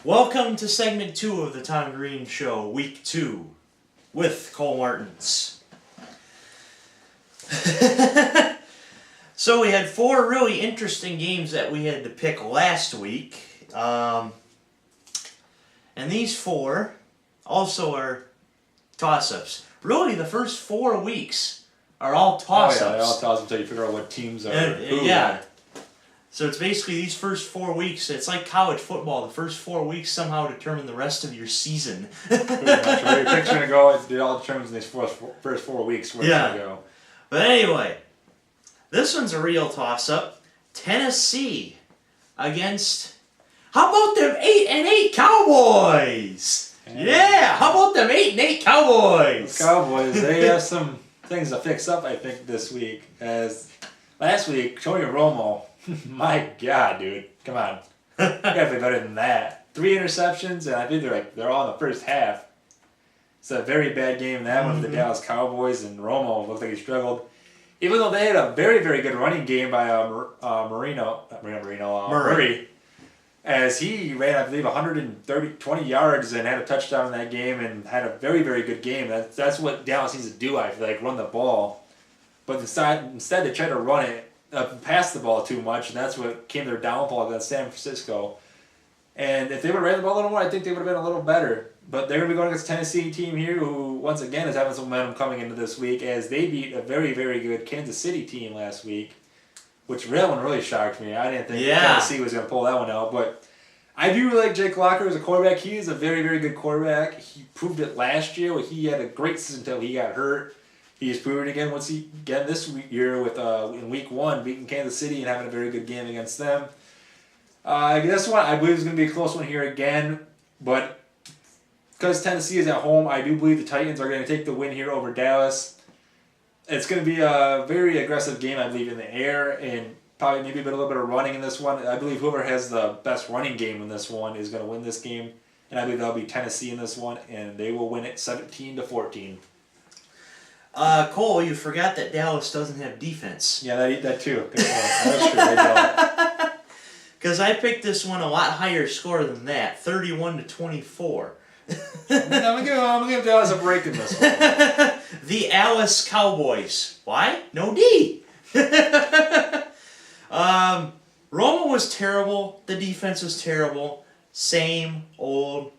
Welcome to segment 2 of the Tom Greene Show, week 2, with Cole Martens. So we had 4 really interesting games that we had to pick last week. And these 4 also are toss-ups. Really, the first 4 weeks are all toss-ups. Oh yeah, they're all toss-ups until you figure out what teams are who. Yeah. So it's basically these first 4 weeks. It's like college football. The first 4 weeks somehow determine the rest of your season. Pretty much. Where your pick's going to go, it all determines in these first 4 weeks where it's going to go. But anyway, this one's a real toss-up. Tennessee against... How about them 8-8 Cowboys? Yeah, how about them 8-8 Cowboys? The Cowboys, they have some things to fix up, I think, this week. As last week, Tony Romo, my God, dude, come on, you gotta be better than that. 3 interceptions, and I think they're all in the first half. It's a very bad game. That one for the Dallas Cowboys, and Romo looked like he struggled. Even though they had a very, very good running game by Murray. As he ran, I believe, 20 yards and had a touchdown in that game and had a very, very good game. That's what Dallas needs to do, I feel like, run the ball. But instead they tried to run it, pass the ball too much, and that's what came their downfall against San Francisco. And if they would have ran the ball a little more, I think they would have been a little better. But they're going to be going against a Tennessee team here who, once again, is having some momentum coming into this week as they beat a very, very good Kansas City team last week. Which that one really shocked me. I didn't think Tennessee was going to pull that one out. But I do really like Jake Locker as a quarterback. He is a very, very good quarterback. He proved it last year. He had a great season until he got hurt. He's proven it again this year with in week 1 beating Kansas City and having a very good game against them. This one I believe is going to be a close one here again. But because Tennessee is at home, I do believe the Titans are going to take the win here over Dallas. It's going to be a very aggressive game, I believe, in the air, and probably maybe a little bit of running in this one. I believe whoever has the best running game in this one is going to win this game, and I believe that'll be Tennessee in this one, and they will win it 17-14. Cole, you forgot that Dallas doesn't have defense. Yeah, that too. That's true. They don't. Because I picked this one a lot higher score than that, 31-24. I'm gonna give Dallas a break in this one. The Alice Cowboys. Why? No D. Romo was terrible. The defense was terrible. Same old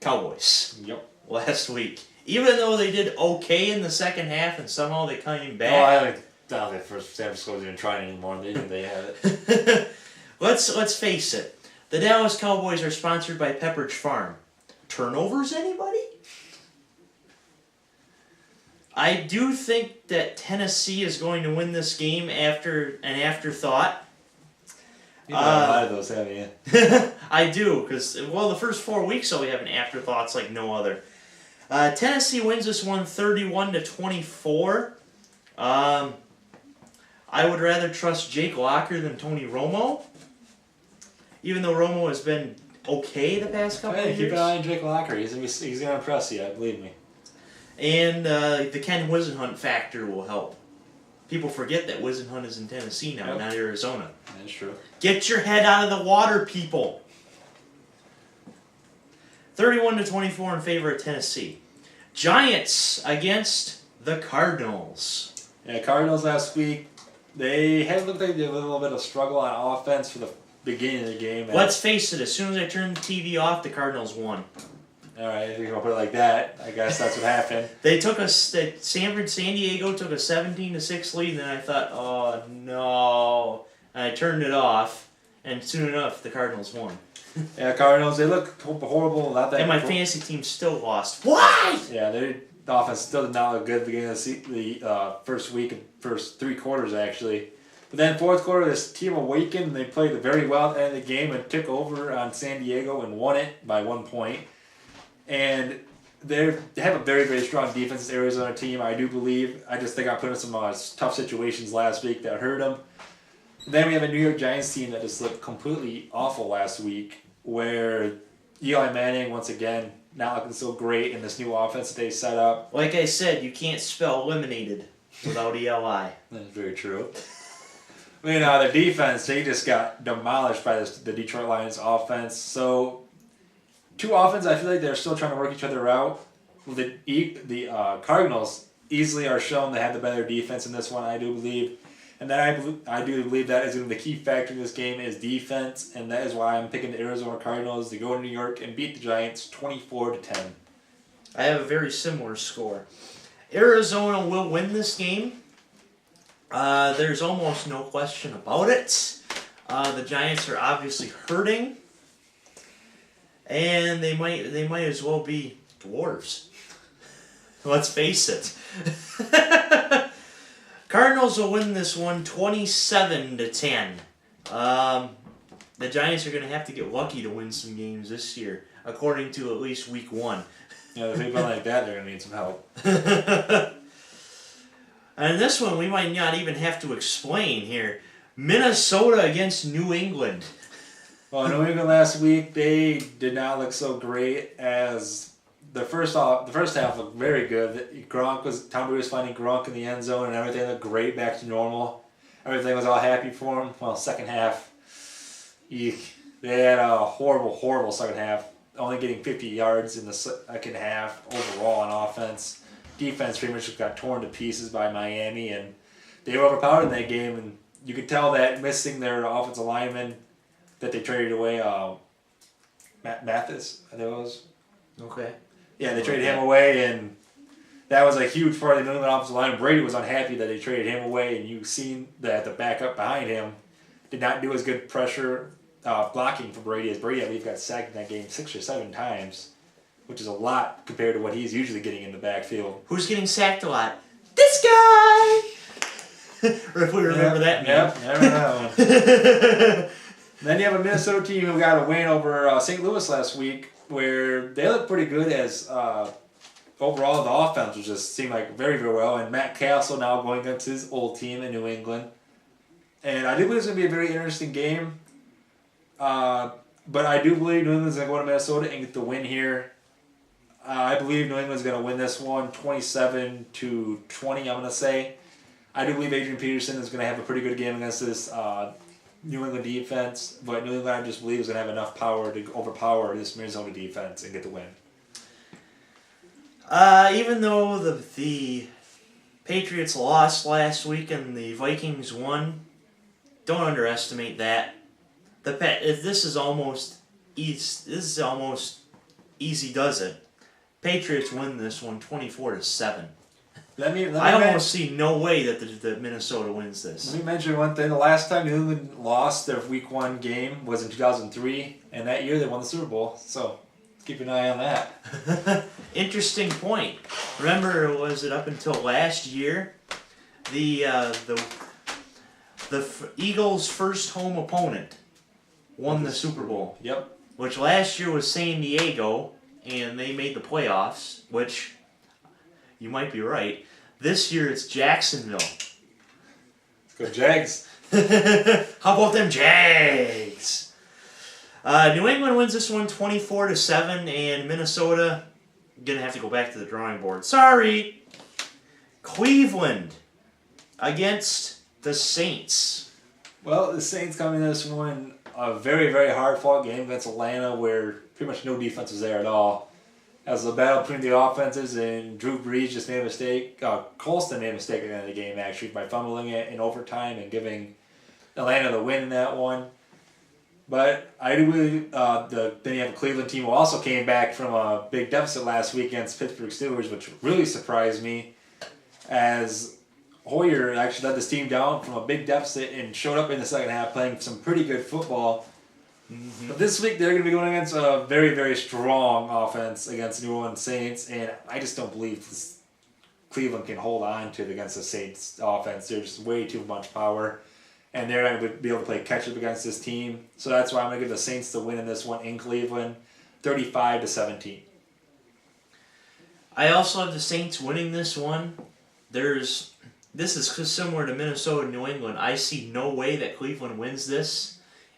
Cowboys. Yep. Last week. Even though they did okay in the second half and somehow they came back. Oh, I don't think San Francisco wasn't even trying anymore. They had it. Let's face it. The Dallas Cowboys are sponsored by Pepperidge Farm. Turnovers, anybody? I do think that Tennessee is going to win this game after an afterthought. You've had a lot of those, haven't you? I do, because, the first 4 weeks so we have an afterthoughts like no other. Tennessee wins this one 31-24. I would rather trust Jake Locker than Tony Romo. Even though Romo has been okay the past couple of years. Keep an eye on Jake Locker. He's going to impress you, believe me. And the Ken Whisenhunt factor will help. People forget that Whisenhunt is in Tennessee now, not Arizona. That's true. Get your head out of the water, people. 31-24 in favor of Tennessee. Giants against the Cardinals. Yeah, Cardinals last week, they had looked like they had a little bit of struggle on offense for the beginning of the game. Let's face it, as soon as I turned the TV off, the Cardinals won. All right, if you're going to put it like that, I guess that's what happened. They took San Diego took a 17-6 lead, and then I thought, oh no. And I turned it off, and soon enough, the Cardinals won. Yeah, Cardinals, they look horrible. And my fantasy team still lost. Why? Yeah, the offense still did not look good at the beginning of the first week and first 3 quarters, actually. But then fourth quarter, this team awakened, and they played very well at the end of the game and took over on San Diego and won it by 1 point. And they have a very, very strong defense, this Arizona team, I do believe. I just think I put in some tough situations last week that hurt them. Then we have a New York Giants team that just looked completely awful last week, where Eli Manning, once again, not looking so great in this new offense that they set up. Like I said, you can't spell eliminated without ELI. That's very true. The defense, they just got demolished by the Detroit Lions offense. So two offenses, I feel like they're still trying to work each other out. The Cardinals easily are shown to have the better defense in this one, I do believe. And then I do believe that is going to be the key factor in this game is defense, and that is why I'm picking the Arizona Cardinals to go to New York and beat the Giants 24-10. I have a very similar score. Arizona will win this game. There's almost no question about it. The Giants are obviously hurting, and they might as well be dwarves. Let's face it. Cardinals will win this one 27-10. The Giants are going to have to get lucky to win some games this year, according to at least week 1. Yeah, if they go like that, they're going to need some help. And this one we might not even have to explain here. Minnesota against New England. Well, New England last week, they did not look so great as the first half looked very good. Tom Brady was finding Gronk in the end zone and everything looked great, back to normal. Everything was all happy for him. Well, second half, they had a horrible second half. Only getting 50 yards in the second half overall on offense. Defense pretty much got torn to pieces by Miami, and they were overpowered in that game. And you could tell that missing their offensive lineman that they traded away, Mathis, I think it was. Okay. Yeah, they traded him away, and that was a huge part of the New England offensive line. Brady was unhappy that they traded him away, and you've seen that the backup behind him did not do as good pressure blocking for Brady as Brady, I believe, got sacked in that game 6 or 7 times, which is a lot compared to what he's usually getting in the backfield. Who's getting sacked a lot? This guy! Or if we remember that name. Yep, I remember that one. Then you have a Minnesota team who got a win over St. Louis last week, where they look pretty good as overall the offense was just seemed like very, very well. And Matt Castle now going against his old team in New England. And I do believe it's going to be a very interesting game. But I do believe New England's going to go to Minnesota and get the win here. I believe New England's going to win this one 27-20, I'm going to say. I do believe Adrian Peterson is going to have a pretty good game against this New England defense, but New England I just believe is going to have enough power to overpower this Minnesota defense and get the win. Even though the Patriots lost last week and the Vikings won, don't underestimate that. This is almost easy does it. Patriots win this one 24-7. I almost see no way that the Minnesota wins this. Let me mention one thing. The last time New England lost their Week 1 game was in 2003, and that year they won the Super Bowl. So keep an eye on that. Interesting point. Remember, was it up until last year, the Eagles' first home opponent won the Super Bowl. Yep. Which last year was San Diego, and they made the playoffs, which you might be right. This year it's Jacksonville. Let's go Jags. How about them Jags? New England wins this one 24-7, and Minnesota gonna have to go back to the drawing board. Sorry. Cleveland against the Saints. Well, the Saints coming in this one a very, very hard-fought game against Atlanta, where pretty much no defense was there at all. As the battle between the offenses, and Drew Brees just made a mistake. Colston made a mistake at the end of the game, actually, by fumbling it in overtime and giving Atlanta the win in that one. But I do believe then you have a Cleveland team who also came back from a big deficit last week against Pittsburgh Steelers, which really surprised me, as Hoyer actually led this team down from a big deficit and showed up in the second half playing some pretty good football. Mm-hmm. But this week they're going to be going against a very, very strong offense against New Orleans Saints, and I just don't believe Cleveland can hold on to it against the Saints offense. They're just way too much power, and they're not going to be able to play catch-up against this team. So that's why I'm going to give the Saints the win in this one in Cleveland, 35-17. I also have the Saints winning this one. This is similar to Minnesota and New England. I see no way that Cleveland wins this.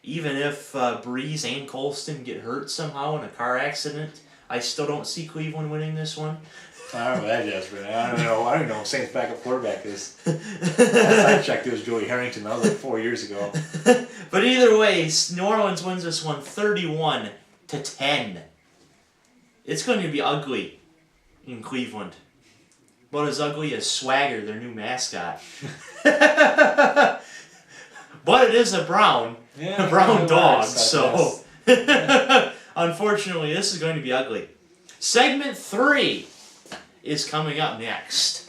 Even if Breeze and Colston get hurt somehow in a car accident, I still don't see Cleveland winning this one. I don't know that, Jasper. I don't even know Saints' backup quarterback is. Last I checked, it was Joey Harrington. That was like 4 years ago. But either way, New Orleans wins this one 31-10. It's going to be ugly in Cleveland. About as ugly as Swagger, their new mascot. But it is a brown dog, so unfortunately this is going to be ugly. Segment 3 is coming up next.